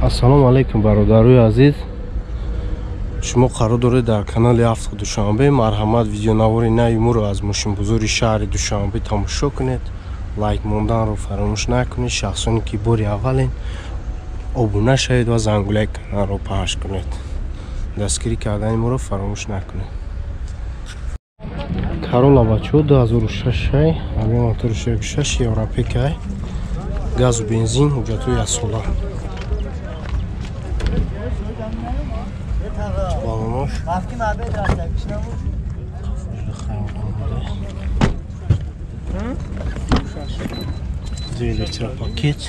ассалому алайкум бародарои азиз, шумо қарор доред дар канали Авто Душанбе марҳамат видеонавори нави муро аз мошинбузури шаҳри Душанбе тамошо кунед. лайк монданро фаромӯш накунед. шахсоне ки бори аввален обуна шавед ва зангулаи каналро пахш кунед. дастгирӣ кардани муро фаромӯш накунед. Corolla бачаҳо 2006 авиа мотори 6 европекай газу бензин ҳуҷҷатҳои асола. балонош электропакет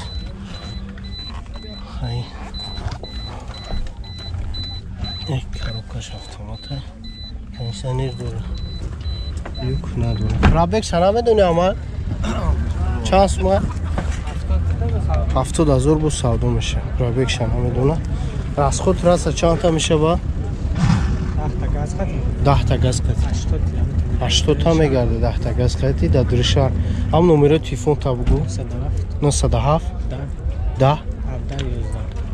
коробкаш автомата кондиционер дора люк надора. Пробег сана медони амал чанд сума 70,000 бо савдо меша. Пробег шана медона. расход раса чанд та меша ба 10 та газ қати 80 та мегарда 10 та газ қати дар дуришар. ҳам номерои телефон та бугу 97 10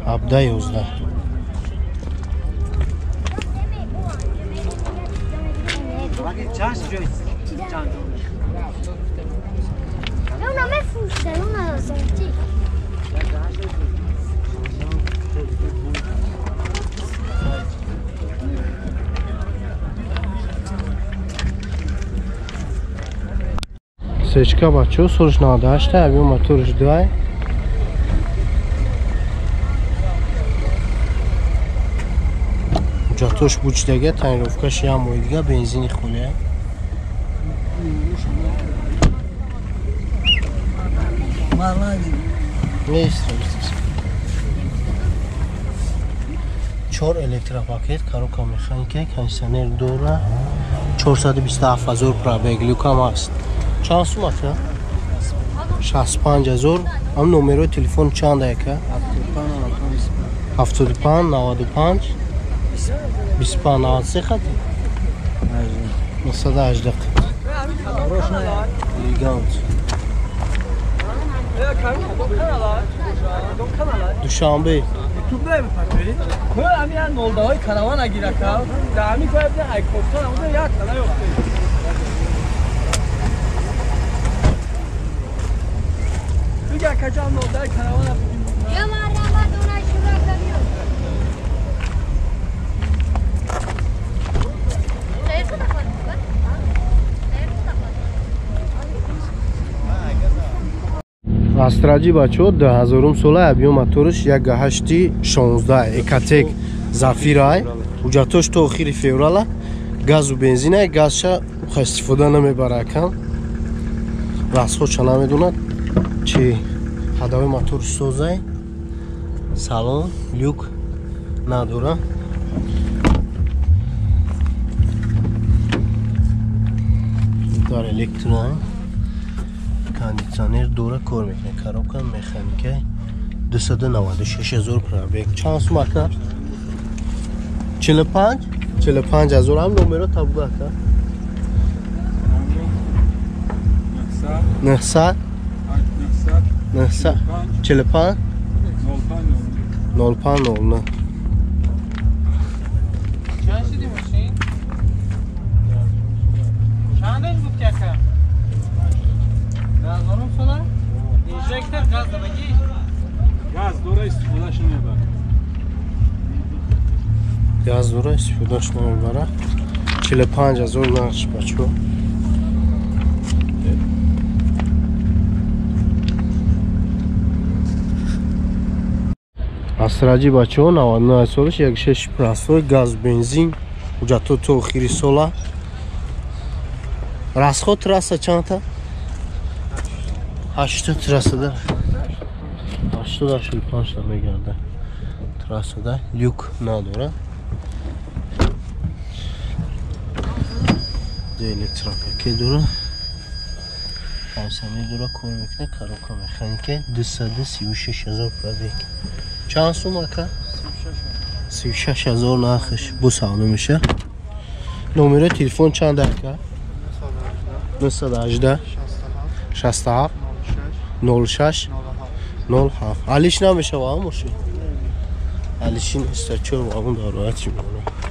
17 11. Сечка бачо 48 авиа моториш дай. ҳуҷҷатош буҷдага таъмировкаш як моҳи дига бензини хуле. чор электропакет, коробка механика, кондиционер дора. 427,000 пробег, люкам аст. чанд сума ка? 65,000. ҳам номерои телефон чанд ка? 75 95 25 93 хати 98 елегант. Душанбе Астраҷи бачаҳо 2000 сола авиа моториш 1.8 Экотек Зафирай. ҳуҷҷатош то охири феврала газу бензинай. газша истифода намебара кам. расходша намедонад чи ҳадаҳои мотори созай. салон люк надора. дар электрон кондиционер дора кор мекунад. коробка механика 296,000 пробег. чанд сума ка? 45,000. ҳам номеро табуга ка 900 45 0509. газ дора истифодаш намебара. 45,000 нақш бачо. астраҷи бачаҳо 99 солиш 1.6 простой газ бензин ҳуҷҷатҳо то охири сола. расход раса чанд та? 80 расада 85 та мегарда расада. люк надора. электропакет дора. кондиционер дора кор мекунад. коробка механика 236,000 пробег. чанд сума ка? 36,000 нахш бо савдо меша. номерои телефон чанд ка? 918 67 06 07. алиш намешава машин علیشین استچور و اون داروات چی می‌کنه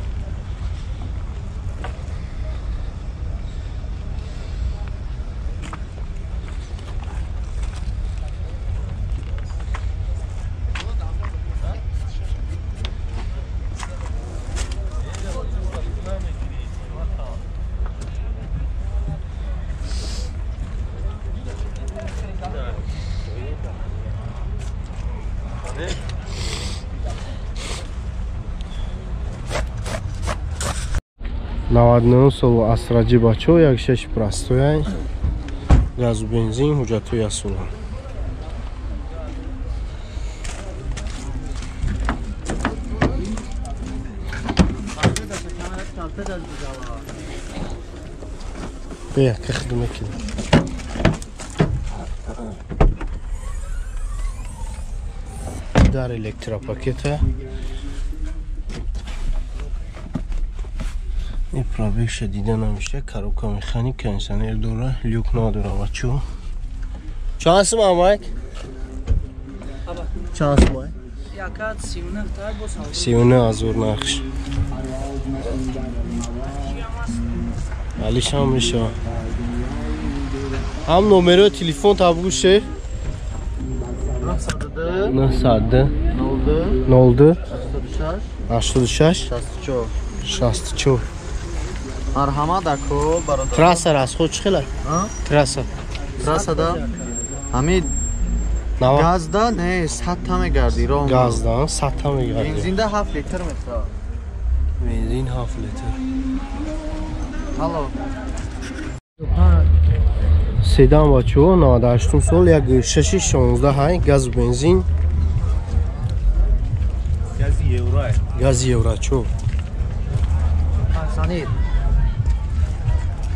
نود سال اسراجی بچه یک شش پرستوی گاز و بنزین حجتوی اصولان بیا که خدمه کنیم در الکترا پاکته این پرابیک شدیده نمیشه کاروکا مکانیک انسانی دوره لیوک نداره بچو چند هست مامایک؟ چند هست مامایک؟ یکات 39 تا بود 39 ازور نقش علیش هم میشه هم نمره تلفن تابوشه 910 92 86 64 مرحمت اکو برادر تراسه راست خود چخیله؟ تراسه دا همین گاز دا نه 100 تا میگردی رو گاز دا 100 تا میگردی بنزین دا 7 لیتر میسا بنزین 7 لیتر هالو سیدان بچو 98 سال یک 616 های گاز و بنزین گاز یورو چو سانید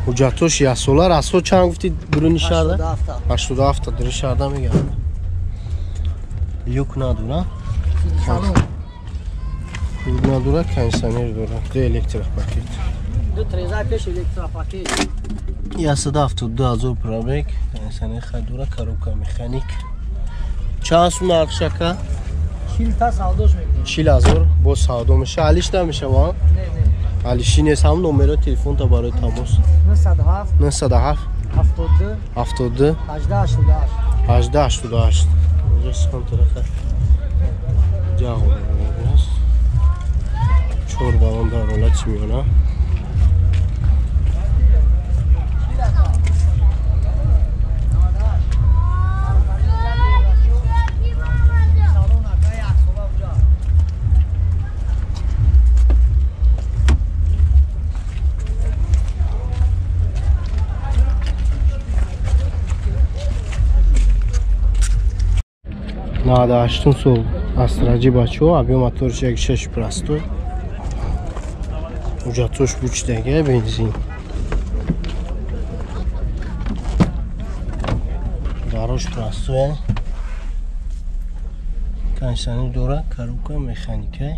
حجتوش یک ساله از خود چند گفتید برونی شرده؟ 87 در شرده میگه لیوک نداره سالون لیوک نداره کنسانیر داره دو الکتریک پاکت دو 13 پیش الکترا پاکت یا 172 ازور پرابیک کنسانیر خیلی داره کاروکا مکانیک چند سون نقشکه؟ 40 تا سالدوش میگه 40 ازور با ساده میشه علیش نمیشه با نه نه علیشی نیست هم نمره تلفن تا برای تماس 907 907 72 72 1888 1888 اینجا سخن طرفه جا هم میبینست چور باون دار رولا چی میونه نهاده هشتون سال استراجی بچه ها ابی موتورش یک 6 پرستو حجتوش بوچ دیگه بنزین داروش پرستو کنسانی دوره کاروکا مکانیکه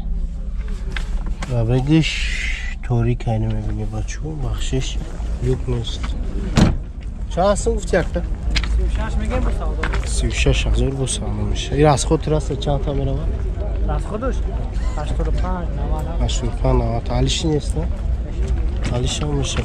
و بگیش توری کنی میبینی بچه ها بخشش لیوک نیست چه هستم گفتی اکتا؟ 36 میگه با سالدو 36 ازور با سالدو میشه این از خود ترسته چند تا میره با؟ از خودش 85 90 85 90 علیشی نیست نه؟ علیش هم میشه